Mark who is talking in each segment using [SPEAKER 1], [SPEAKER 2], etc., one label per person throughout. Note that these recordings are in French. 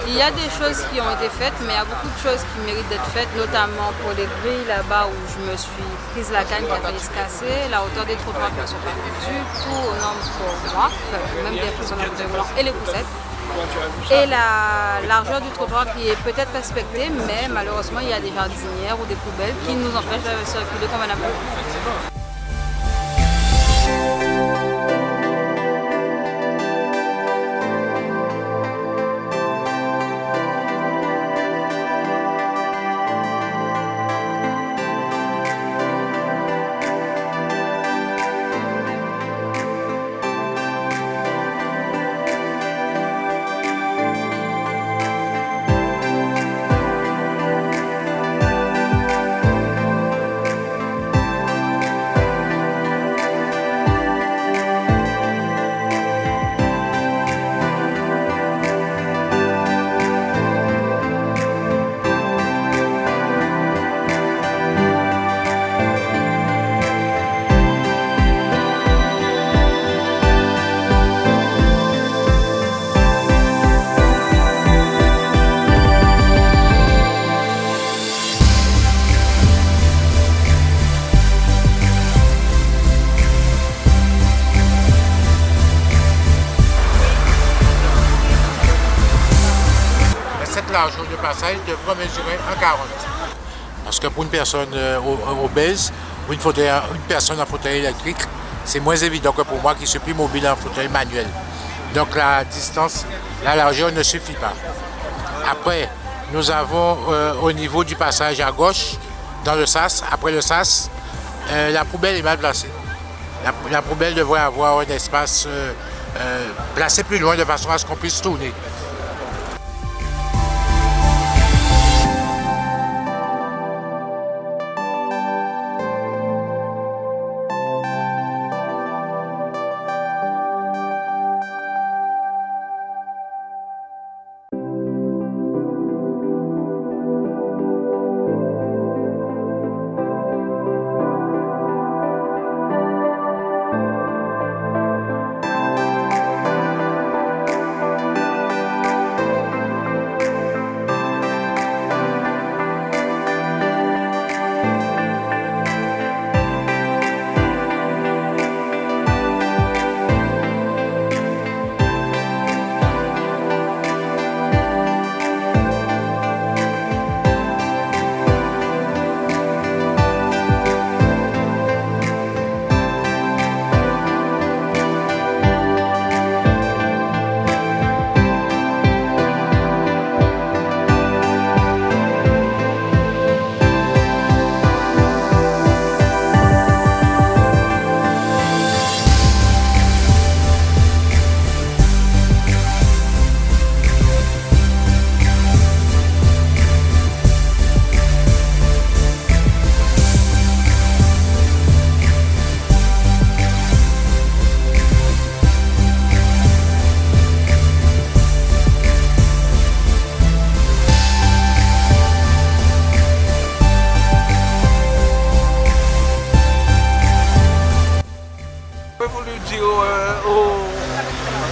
[SPEAKER 1] Il y a des choses qui ont été faites, mais il y a beaucoup de choses qui méritent d'être faites, notamment pour les grilles là-bas où je me suis prise la canne qui a failli se casser, la hauteur des trottoirs qui ne sont pas du tout aux normes pour moi, même des personnes en fauteuil roulant, et les poussettes. Et la largeur du trottoir qui est peut-être respectée, mais malheureusement il y a des jardinières ou des poubelles qui nous empêchent de circuler convenablement.
[SPEAKER 2] Cette largeur de passage devra mesurer 1,40. Parce que pour une personne obèse ou une personne en fauteuil électrique, c'est moins évident que pour moi qui suis plus mobile en fauteuil manuel. Donc la distance, la largeur ne suffit pas. Après, nous avons au niveau du passage à gauche, dans le sas, après le sas, la poubelle est mal placée. La poubelle devrait avoir un espace placé plus loin de façon à ce qu'on puisse tourner.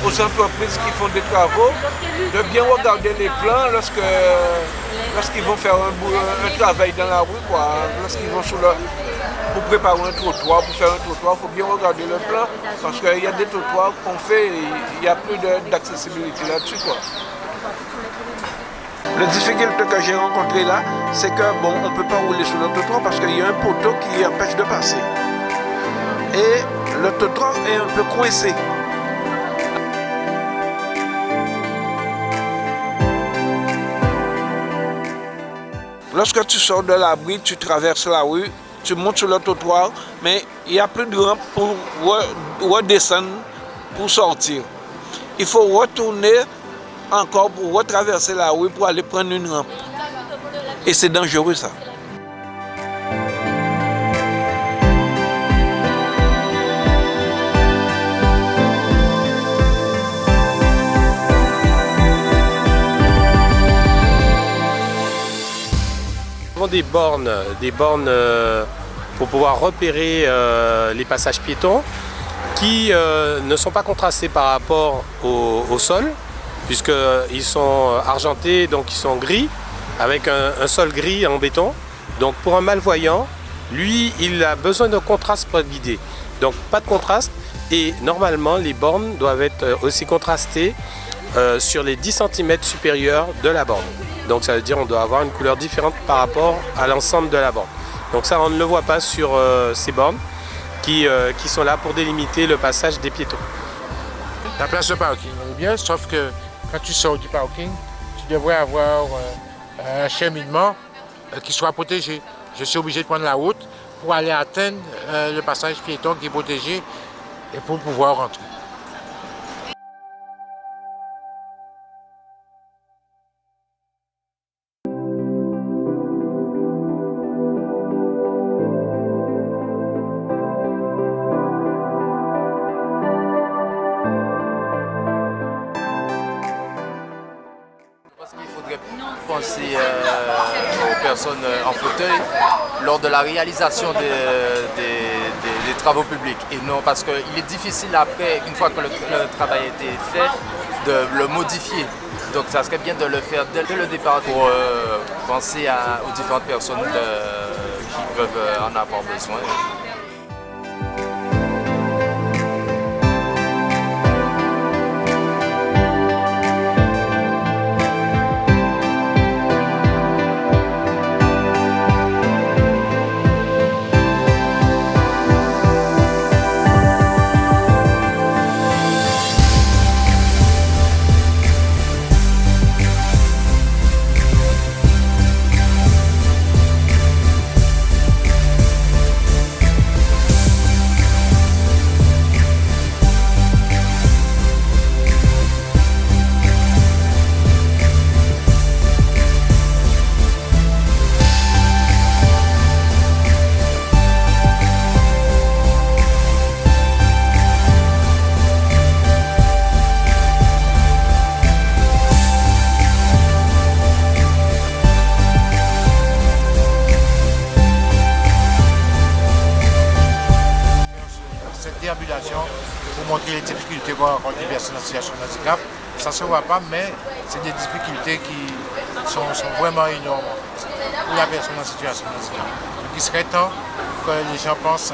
[SPEAKER 3] Aux entreprises qui font des travaux de bien regarder les plans lorsqu'ils vont faire un travail dans la rue, lorsqu'ils vont pour préparer un trottoir, pour faire un trottoir, il faut bien regarder le plan parce qu'il y a des trottoirs qu'on fait et il n'y a plus d'accessibilité là-dessus. La difficulté que j'ai rencontrée là, c'est que on ne peut pas rouler sur le trottoir parce qu'il y a un poteau qui empêche de passer. Et le trottoir est un peu coincé. Lorsque tu sors de l'abri, tu traverses la rue, tu montes sur le trottoir, mais il n'y a plus de rampe pour redescendre, pour sortir. Il faut retourner encore pour retraverser la rue pour aller prendre une rampe. Et c'est dangereux ça.
[SPEAKER 4] Nous avons des bornes pour pouvoir repérer les passages piétons qui ne sont pas contrastés par rapport au sol. puisqu'ils sont argentés, donc ils sont gris, avec un sol gris en béton. Donc pour un malvoyant, lui, il a besoin de contraste pour être guidé. Donc pas de contraste, et normalement les bornes doivent être aussi contrastées sur les 10 cm supérieurs de la borne. Donc ça veut dire qu'on doit avoir une couleur différente par rapport à l'ensemble de la borne. Donc ça, on ne le voit pas sur ces bornes qui sont là pour délimiter le passage des piétons.
[SPEAKER 2] La place de parking est bien, sauf que quand tu sors du parking, tu devrais avoir un cheminement qui soit protégé. Je suis obligé de prendre la route pour aller atteindre le passage piéton qui est protégé et pour pouvoir rentrer.
[SPEAKER 5] Il faudrait penser aux personnes en fauteuil lors de la réalisation des travaux publics. Et non, parce qu'il est difficile après, une fois que le travail a été fait, de le modifier. Donc ça serait bien de le faire dès le départ pour penser aux différentes personnes qui peuvent en avoir besoin.
[SPEAKER 2] Pour montrer les difficultés qu'on rencontre les personnes en situation de handicap. Ça ne se voit pas, mais c'est des difficultés qui sont vraiment énormes pour la personne en situation de handicap. Donc il serait temps que les gens pensent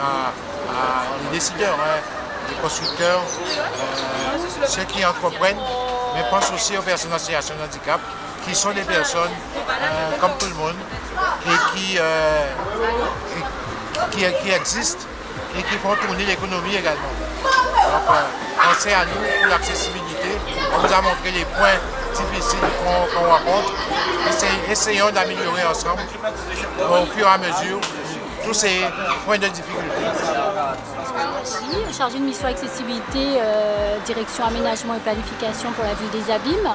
[SPEAKER 2] les décideurs, les constructeurs, ceux qui entreprennent, mais pensent aussi aux personnes en situation de handicap, qui sont des personnes comme tout le monde et qui existent et qui font tourner l'économie également. Donc, pensez à nous pour l'accessibilité. On vous a montré les points difficiles qu'on rencontre. Essayons d'améliorer ensemble au fur et à mesure tous ces points de difficulté.
[SPEAKER 6] Merci. Chargée de mission accessibilité, direction aménagement et planification pour la ville des Abîmes.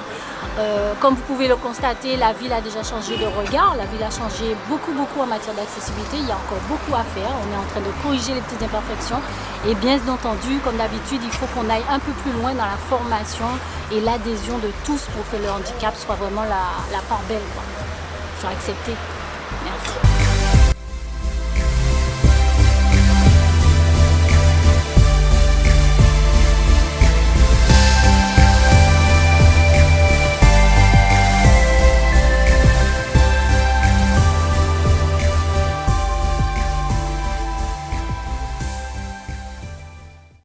[SPEAKER 6] Comme vous pouvez le constater, la ville a déjà changé de regard. La ville a changé beaucoup en matière d'accessibilité. Il y a encore beaucoup à faire. On est en train de corriger les petites imperfections. Et bien entendu, comme d'habitude, il faut qu'on aille un peu plus loin dans la formation et l'adhésion de tous pour que le handicap soit vraiment la part belle, soit accepté. Merci.